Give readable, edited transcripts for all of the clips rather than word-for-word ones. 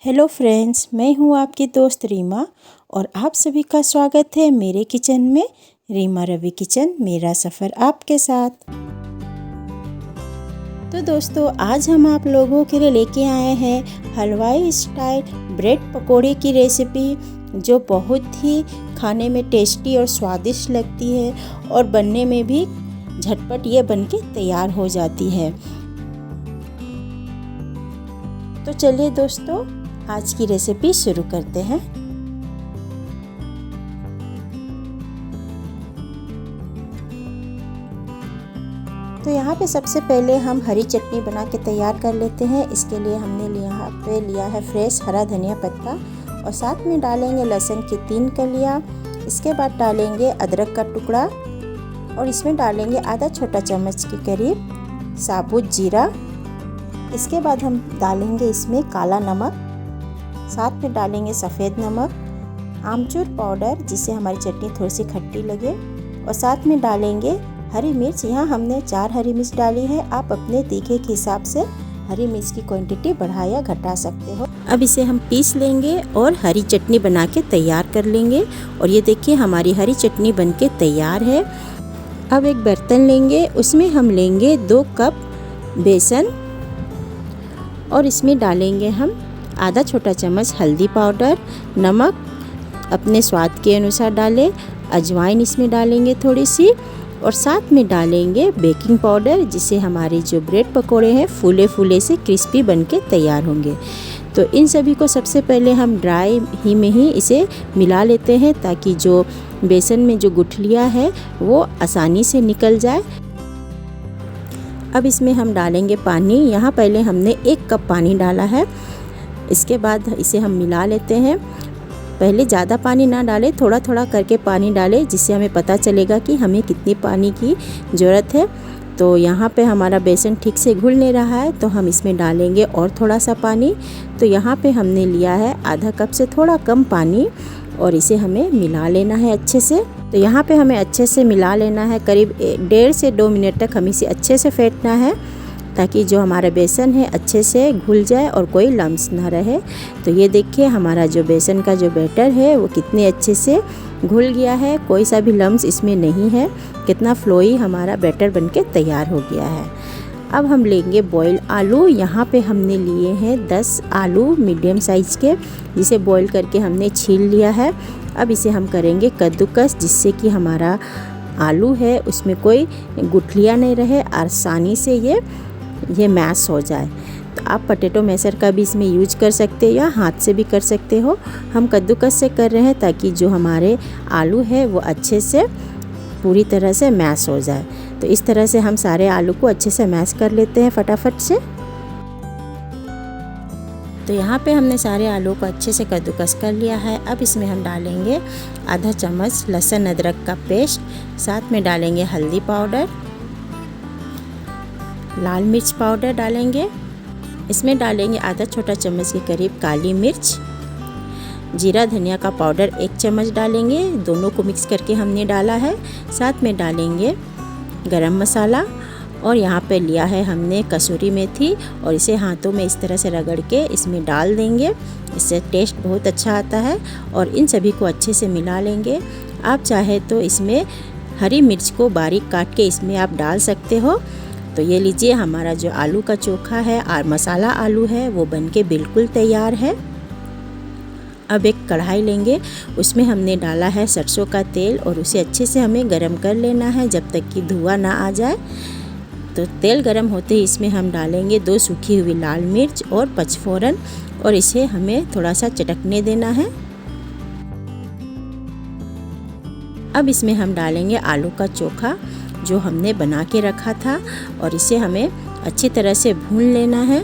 Hello friends, मैं हूँ आपकी दोस्त रीमा और आप सभी का स्वागत है मेरे किचन में। रीमा रवि किचन, मेरा सफ़र आपके साथ। तो दोस्तों, आज हम आप लोगों के लिए लेके आए हैं हलवाई स्टाइल ब्रेड पकोड़े की रेसिपी, जो बहुत ही खाने में टेस्टी और स्वादिष्ट लगती है और बनने में भी झटपट ये बनके तैयार हो जाती है। तो चलिए दोस्तों, आज की रेसिपी शुरू करते हैं। तो यहाँ पे सबसे पहले हम हरी चटनी बना के तैयार कर लेते हैं। इसके लिए हमने यहाँ पे लिया है फ्रेश हरा धनिया पत्ता और साथ में डालेंगे लहसुन की 3 कलियाँ। इसके बाद डालेंगे अदरक का टुकड़ा और इसमें डालेंगे आधा छोटा चम्मच के करीब साबुत जीरा। इसके बाद हम डालेंगे इसमें काला नमक, साथ में डालेंगे सफ़ेद नमक, आमचूर पाउडर जिससे हमारी चटनी थोड़ी सी खट्टी लगे, और साथ में डालेंगे हरी मिर्च। यहाँ हमने 4 हरी मिर्च डाली है। आप अपने तीखे के हिसाब से हरी मिर्च की क्वांटिटी बढ़ा या घटा सकते हो। अब इसे हम पीस लेंगे और हरी चटनी बना के तैयार कर लेंगे। और ये देखिए, हमारी हरी चटनी बन के तैयार है। अब एक बर्तन लेंगे, उसमें हम लेंगे 2 कप बेसन और इसमें डालेंगे हम आधा छोटा चम्मच हल्दी पाउडर, नमक अपने स्वाद के अनुसार डालें, अजवाइन इसमें डालेंगे थोड़ी सी, और साथ में डालेंगे बेकिंग पाउडर, जिससे हमारे जो ब्रेड पकोड़े हैं फूले फूले से क्रिस्पी बनके तैयार होंगे। तो इन सभी को सबसे पहले हम ड्राई ही में ही इसे मिला लेते हैं, ताकि जो बेसन में जो गुठलियाँ है वो आसानी से निकल जाए। अब इसमें हम डालेंगे पानी। यहाँ पहले हमने 1 कप पानी डाला है। इसके बाद इसे हम मिला लेते हैं। पहले ज़्यादा पानी ना डालें, थोड़ा थोड़ा करके पानी डालें, जिससे हमें पता चलेगा कि हमें कितनी पानी की ज़रूरत है। तो यहाँ पे हमारा बेसन ठीक से घुल नहीं रहा है, तो हम इसमें डालेंगे और थोड़ा सा पानी। तो यहाँ पे हमने लिया है आधा कप से थोड़ा कम पानी और इसे हमें मिला लेना है अच्छे से। तो यहाँ पे हमें अच्छे से मिला लेना है। करीब 1.5 से 2 मिनट तक हमें इसे अच्छे से फेंटना है, ताकि जो हमारा बेसन है अच्छे से घुल जाए और कोई लम्स ना रहे। तो ये देखिए, हमारा जो बेसन का जो बैटर है वो कितने अच्छे से घुल गया है, कोई सा भी लम्स इसमें नहीं है। कितना फ्लोई हमारा बैटर बनके तैयार हो गया है। अब हम लेंगे बॉयल आलू। यहाँ पे हमने लिए हैं 10 आलू मीडियम साइज़ के, जिसे बॉयल करके हमने छील लिया है। अब इसे हम करेंगे कद्दूकस, जिससे कि हमारा आलू है उसमें कोई गुठलियाँ नहीं रहे, आसानी से ये मैश हो जाए। तो आप पोटैटो मैशर का भी इसमें यूज कर सकते हो या हाथ से भी कर सकते हो। हम कद्दूकस से कर रहे हैं, ताकि जो हमारे आलू है वो अच्छे से पूरी तरह से मैश हो जाए। तो इस तरह से हम सारे आलू को अच्छे से मैश कर लेते हैं फटाफट से। तो यहाँ पे हमने सारे आलू को अच्छे से कद्दूकस कर लिया है। अब इसमें हम डालेंगे आधा चम्मच लहसुन अदरक का पेस्ट, साथ में डालेंगे हल्दी पाउडर, लाल मिर्च पाउडर डालेंगे। इसमें डालेंगे आधा छोटा चम्मच के करीब काली मिर्च, जीरा धनिया का पाउडर 1 चम्मच डालेंगे। दोनों को मिक्स करके हमने डाला है। साथ में डालेंगे गरम मसाला, और यहाँ पे लिया है हमने कसूरी मेथी, और इसे हाथों में इस तरह से रगड़ के इसमें डाल देंगे। इससे टेस्ट बहुत अच्छा आता है। और इन सभी को अच्छे से मिला लेंगे। आप चाहे तो इसमें हरी मिर्च को बारीक काट के इसमें आप डाल सकते हो। तो ये लीजिए, हमारा जो आलू का चोखा है और मसाला आलू है वो बनके बिल्कुल तैयार है। अब एक कढ़ाई लेंगे, उसमें हमने डाला है सरसों का तेल, और उसे अच्छे से हमें गरम कर लेना है जब तक कि धुआं ना आ जाए। तो तेल गरम होते ही इसमें हम डालेंगे 2 सूखी हुई लाल मिर्च और पचफोरन, और इसे हमें थोड़ा सा चटकने देना है। अब इसमें हम डालेंगे आलू का चोखा जो हमने बना के रखा था, और इसे हमें अच्छी तरह से भून लेना है।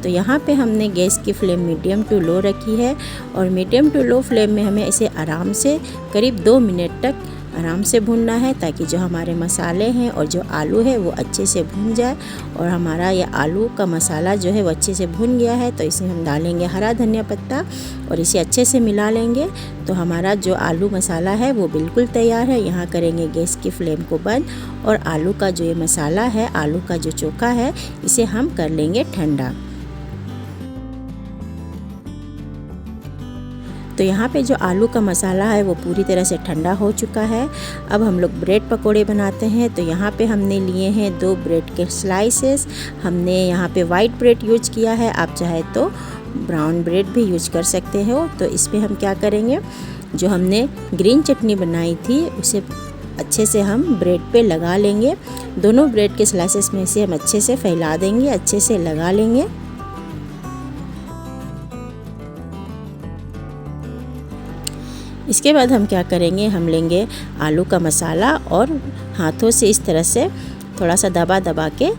तो यहाँ पे हमने गैस की फ्लेम मीडियम टू लो रखी है, और मीडियम टू लो फ्लेम में हमें इसे आराम से करीब 2 मिनट तक आराम से भूनना है, ताकि जो हमारे मसाले हैं और जो आलू है वो अच्छे से भून जाए। और हमारा ये आलू का मसाला जो है वो अच्छे से भून गया है। तो इसे हम डालेंगे हरा धनिया पत्ता और इसे अच्छे से मिला लेंगे। तो हमारा जो आलू मसाला है वो बिल्कुल तैयार है। यहाँ करेंगे गैस की फ्लेम को बंद, और आलू का जो ये मसाला है, आलू का जो चोखा है, इसे हम कर लेंगे ठंडा। तो यहाँ पे जो आलू का मसाला है वो पूरी तरह से ठंडा हो चुका है। अब हम लोग ब्रेड पकोड़े बनाते हैं। तो यहाँ पे हमने लिए हैं 2 ब्रेड के स्लाइसेस। हमने यहाँ पे वाइट ब्रेड यूज किया है, आप चाहे तो ब्राउन ब्रेड भी यूज कर सकते हो। तो इस पर हम क्या करेंगे, जो हमने ग्रीन चटनी बनाई थी उसे अच्छे से हम ब्रेड पे लगा लेंगे। दोनों ब्रेड के स्लाइसेस में से हम अच्छे से फैला देंगे, अच्छे से लगा लेंगे। इसके बाद हम क्या करेंगे, हम लेंगे आलू का मसाला और हाथों से इस तरह से थोड़ा सा दबा दबा के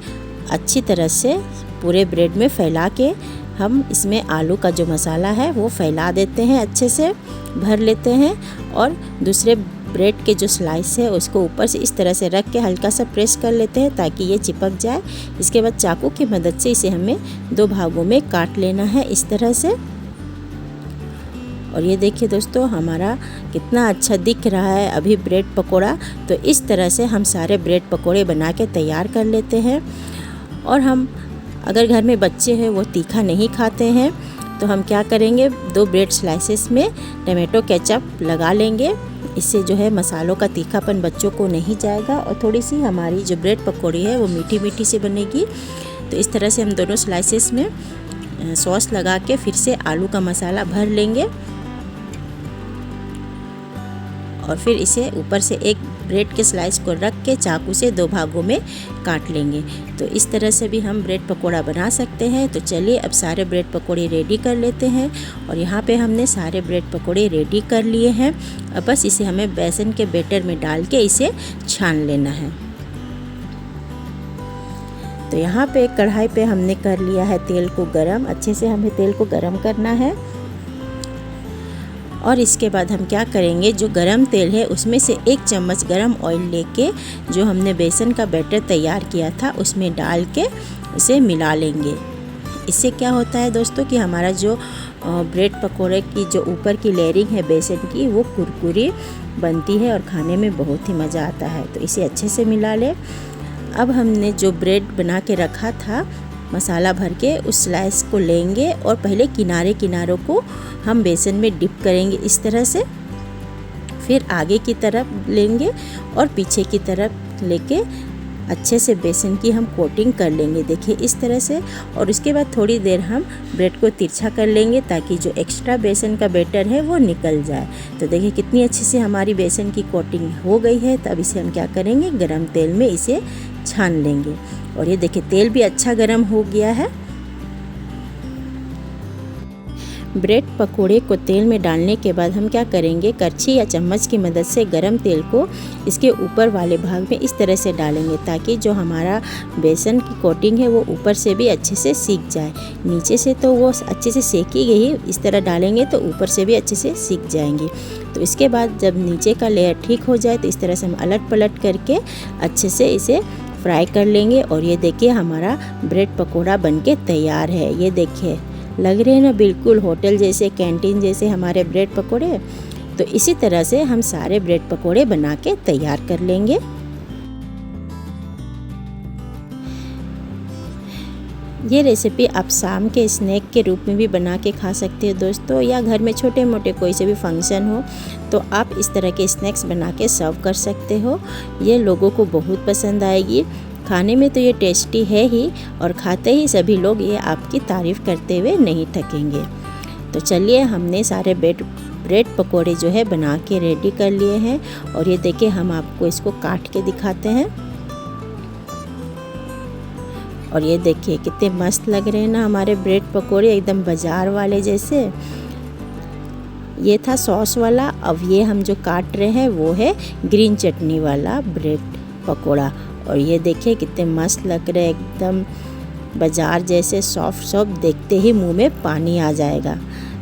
अच्छी तरह से पूरे ब्रेड में फैला के हम इसमें आलू का जो मसाला है वो फैला देते हैं, अच्छे से भर लेते हैं। और दूसरे ब्रेड के जो स्लाइस है उसको ऊपर से इस तरह से रख के हल्का सा प्रेस कर लेते हैं ताकि ये चिपक जाए। इसके बाद चाकू की मदद से इसे हमें 2 भागों में काट लेना है इस तरह से। और ये देखिए दोस्तों, हमारा कितना अच्छा दिख रहा है अभी ब्रेड पकोड़ा। तो इस तरह से हम सारे ब्रेड पकोड़े बना के तैयार कर लेते हैं। और हम अगर घर में बच्चे हैं वो तीखा नहीं खाते हैं तो हम क्या करेंगे, 2 ब्रेड स्लाइसेस में टमाटो केचप लगा लेंगे। इससे जो है मसालों का तीखापन बच्चों को नहीं जाएगा और थोड़ी सी हमारी जो ब्रेड पकौड़ी है वो मीठी मीठी से बनेगी। तो इस तरह से हम दोनों स्लाइसेस में सॉस लगा के फिर से आलू का मसाला भर लेंगे और फिर इसे ऊपर से एक ब्रेड के स्लाइस को रख के चाकू से 2 भागों में काट लेंगे। तो इस तरह से भी हम ब्रेड पकोड़ा बना सकते हैं। तो चलिए अब सारे ब्रेड पकोड़े रेडी कर लेते हैं। और यहाँ पे हमने सारे ब्रेड पकोड़े रेडी कर लिए हैं। अब बस इसे हमें बेसन के बैटर में डाल के इसे छान लेना है। तो यहाँ पे कढ़ाई पे हमने कर लिया है तेल को गरम। अच्छे से हमें तेल को गरम करना है। और इसके बाद हम क्या करेंगे, जो गरम तेल है उसमें से 1 चम्मच गरम ऑयल लेके जो हमने बेसन का बैटर तैयार किया था उसमें डाल के उसे मिला लेंगे। इससे क्या होता है दोस्तों कि हमारा जो ब्रेड पकोड़े की जो ऊपर की लेयरिंग है बेसन की वो कुरकुरी बनती है और खाने में बहुत ही मज़ा आता है। तो इसे अच्छे से मिला ले। अब हमने जो ब्रेड बना के रखा था मसाला भर के उस स्लाइस को लेंगे और पहले किनारों को हम बेसन में डिप करेंगे इस तरह से। फिर आगे की तरफ लेंगे और पीछे की तरफ लेके अच्छे से बेसन की हम कोटिंग कर लेंगे, देखिए इस तरह से। और उसके बाद थोड़ी देर हम ब्रेड को तिरछा कर लेंगे ताकि जो एक्स्ट्रा बेसन का बैटर है वो निकल जाए। तो देखिए कितनी अच्छे से हमारी बेसन की कोटिंग हो गई है। तब इसे हम क्या करेंगे, गरम तेल में इसे छान लेंगे। और ये देखिए तेल भी अच्छा गरम हो गया है। ब्रेड पकोड़े को तेल में डालने के बाद हम क्या करेंगे, करछी या चम्मच की मदद से गरम तेल को इसके ऊपर वाले भाग में इस तरह से डालेंगे ताकि जो हमारा बेसन की कोटिंग है वो ऊपर से भी अच्छे से सीख जाए। नीचे से तो वो अच्छे से सेकी गई, इस तरह डालेंगे तो ऊपर से भी अच्छे से सीख जाएंगी। तो इसके बाद जब नीचे का लेयर ठीक हो जाए तो इस तरह से हम अलट पलट करके अच्छे से इसे फ्राई कर लेंगे। और ये देखिए हमारा ब्रेड पकोड़ा बनके तैयार है। ये देखिए लग रहे हैं ना बिल्कुल होटल जैसे, कैंटीन जैसे हमारे ब्रेड पकोड़े। तो इसी तरह से हम सारे ब्रेड पकोड़े बना के तैयार कर लेंगे। ये रेसिपी आप शाम के स्नैक के रूप में भी बना के खा सकते हो दोस्तों, या घर में छोटे मोटे कोई से भी फंक्शन हो तो आप इस तरह के स्नैक्स बना के सर्व कर सकते हो। ये लोगों को बहुत पसंद आएगी। खाने में तो ये टेस्टी है ही और खाते ही सभी लोग ये आपकी तारीफ़ करते हुए नहीं थकेंगे। तो चलिए हमने सारे ब्रेड पकोड़े जो है बना के रेडी कर लिए हैं। और ये देखिए हम आपको इसको काट के दिखाते हैं। और ये देखिए कितने मस्त लग रहे हैं ना हमारे ब्रेड पकोड़े, एकदम बाज़ार वाले जैसे। ये था सॉस वाला। अब ये हम जो काट रहे हैं वो है ग्रीन चटनी वाला ब्रेड पकोड़ा। और ये देखिए कितने मस्त लग रहे हैं, एकदम बाज़ार जैसे सॉफ्ट सॉफ्ट, देखते ही मुंह में पानी आ जाएगा।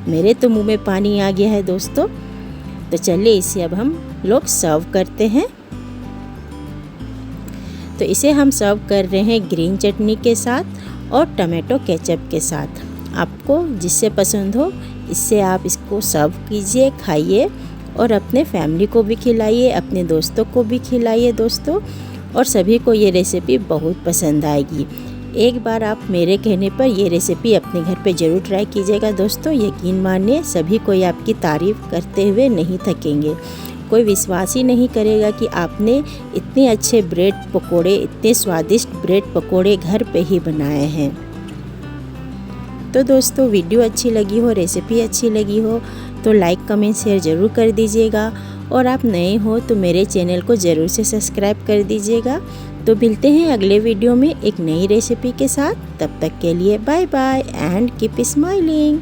मेरे तो मुंह में पानी आ गया है दोस्तों। तो चलिए इसे अब हम लोग सर्व करते हैं। तो इसे हम सर्व कर रहे हैं ग्रीन चटनी के साथ और टमाटो केचप के साथ। आपको जिससे पसंद हो इससे आप इसको सर्व कीजिए, खाइए और अपने फैमिली को भी खिलाइए, अपने दोस्तों को भी खिलाइए दोस्तों। और सभी को ये रेसिपी बहुत पसंद आएगी। एक बार आप मेरे कहने पर ये रेसिपी अपने घर पे ज़रूर ट्राई कीजिएगा दोस्तों। यकीन मानिए सभी कोई आपकी तारीफ़ करते हुए नहीं थकेंगे। कोई विश्वास ही नहीं करेगा कि आपने इतने अच्छे ब्रेड पकोड़े, इतने स्वादिष्ट ब्रेड पकोड़े घर पे ही बनाए हैं। तो दोस्तों वीडियो अच्छी लगी हो, रेसिपी अच्छी लगी हो तो लाइक कमेंट शेयर ज़रूर कर दीजिएगा, और आप नए हो तो मेरे चैनल को ज़रूर से सब्सक्राइब कर दीजिएगा। तो मिलते हैं अगले वीडियो में एक नई रेसिपी के साथ। तब तक के लिए bye bye and keep smiling.